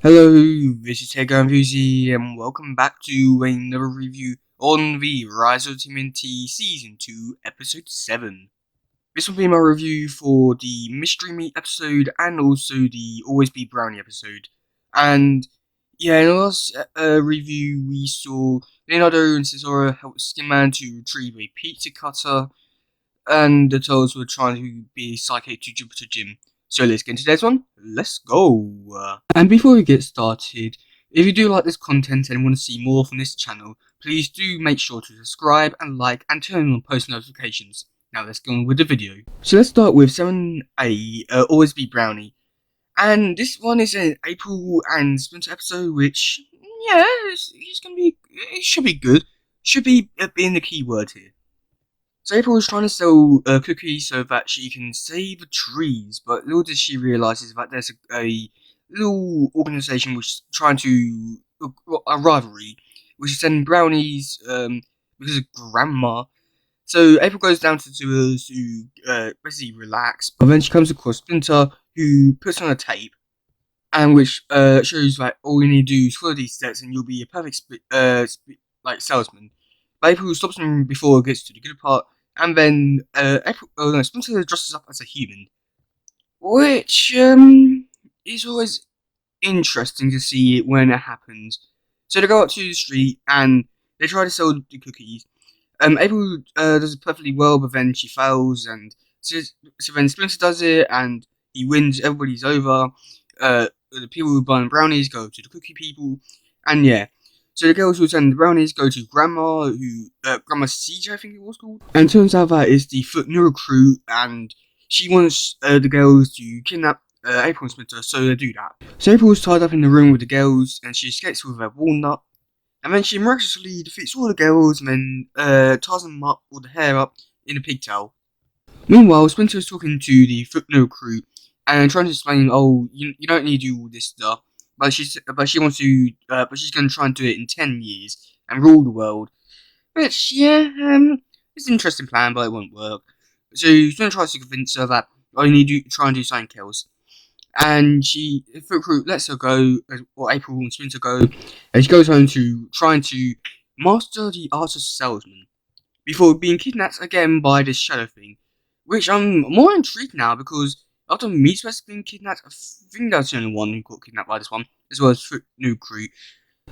Hello, this is teddygaming and welcome back to another review on the Rise of TMNT Season 2 Episode 7. This will be my review for the Mystery Meat episode and also the Always Be Brownie episode. And yeah, in the last review we saw Leonardo and Cesaro help Skinman to retrieve a pizza cutter, and the Turtles were trying to be psychic to Jupiter Jim. So let's get into this one. Let's go. And before we get started, if you do like this content and want to see more from this channel, please do make sure to subscribe and like and turn on post notifications. Now let's go on with the video. So let's start with 7A, Always Be Brownie. And this one is an April and Splinter episode, which, yeah, it's gonna be, it should be good. Should be being the key word here. So April is trying to sell cookies so that she can save the trees, but little does she realises that there's a little organisation which is trying to a rivalry, which is sending brownies because of Grandma. So April goes down to the sewers to basically relax, but then she comes across Splinter, who puts on a tape, and which shows that all you need to do is follow these steps and you'll be a perfect salesman. But April stops him before it gets to the good part, and then Splinter dresses up as a human, which is always interesting to see it when it happens. So they go out to the street and they try to sell the cookies. April does it perfectly well, but then she fails, and so then Splinter does it and he wins. Everybody's over. The people who buy brownies go to the cookie people, and yeah. So the girls who send the brownies go to Grandma, Grandma CJ, I think it was called. And it turns out that it's the Footnote recruit, and she wants the girls to kidnap April and Splinter, so they do that. So April's tied up in the room with the girls, and she escapes with a walnut. And then she miraculously defeats all the girls, and then ties them up, or the hair up, in a pigtail. Meanwhile, Splinter is talking to the Footnote recruit, and trying to explain, oh, you don't need to do all this stuff. But she's going to try and do it in 10 years and rule the world. Which, yeah, it's an interesting plan, but it won't work. So he's going to try to convince her that I need to try and do something else. And the recruit lets her go, or April and Splinter go, and she goes home to trying to master the art of salesman before being kidnapped again by this shadow thing. Which I'm more intrigued now because after Meat's being kidnapped, I think that's the only one who got kidnapped by this one, as well as New Crew.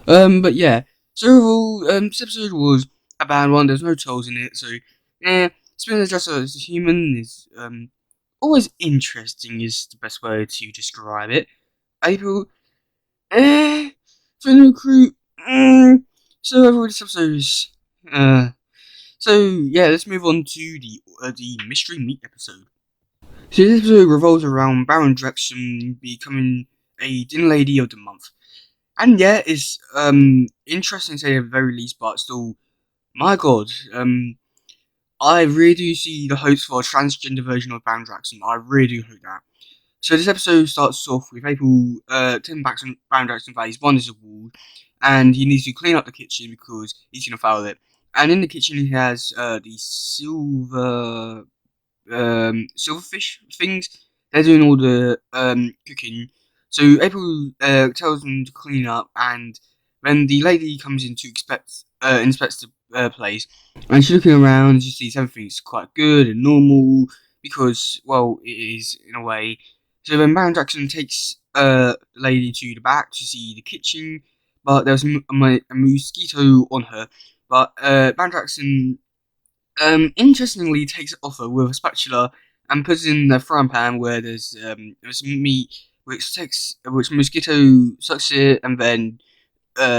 But yeah, so overall, this episode was a bad one. There's no trolls in it, so Splinter just as a human is always interesting. Is the best way to describe it. April, for New Crew, so overall this episode is So yeah, let's move on to the Mystery Meat episode. So this episode revolves around Baron Drexen becoming a Dinner Lady of the Month. And yeah, it's interesting to say at the very least, but still, my god, I really do see the hopes for a transgender version of Baron Drexen. I really do hope that. So this episode starts off with April telling Baron Drexen that he's won his award, and he needs to clean up the kitchen because he's going to fail it. And in the kitchen he has the silverfish things. They're doing all the cooking. So April tells them to clean up, and when the lady comes in to inspect the place, and she's looking around, and she sees everything's quite good and normal because, well, it is in a way. So then Baron Drexen takes the lady to the back to see the kitchen, but there's a mosquito on her. But Baron Drexen interestingly takes it off her with a spatula and puts it in the frying pan where there's meat, which mosquito sucks it and then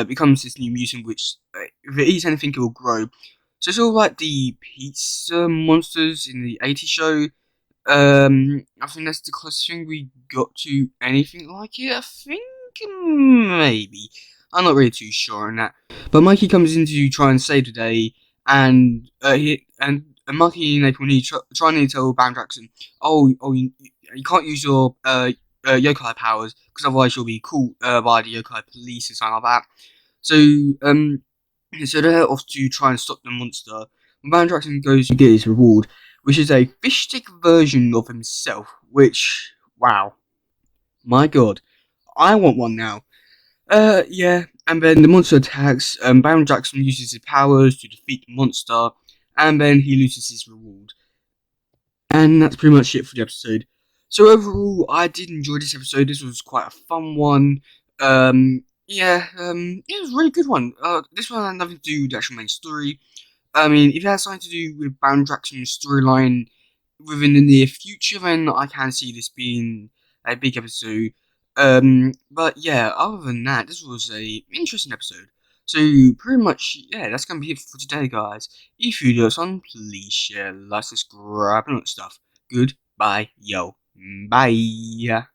becomes this new mutant, which if it eats anything it will grow. So it's all like the pizza monsters in the 80s show. I think that's the closest thing we got to anything like it. I think maybe. I'm not really too sure on that. But Mikey comes in to try and save the day, and Mikey and April need trying to tell Baron Drexen, you can't use your yokai powers because otherwise you'll be caught by the yokai police or something like that. So they're off to try and stop the monster. Baron Drexen goes to get his reward, which is a fish stick version of himself. Which, wow, my god, I want one now. Yeah, and then the monster attacks. Baron Jackson uses his powers to defeat the monster, and then he loses his reward. And that's pretty much it for the episode. So overall, I did enjoy this episode. This was quite a fun one. It was a really good one. This one had nothing to do with the actual main story. I mean, if it has something to do with Baron Jackson's storyline within the near future, then I can see this being a big episode. But yeah, other than that, this was a interesting episode. So pretty much, yeah, that's gonna be it for today, guys. If you do this one, please share, like, subscribe, and all that stuff. Goodbye, yo, bye.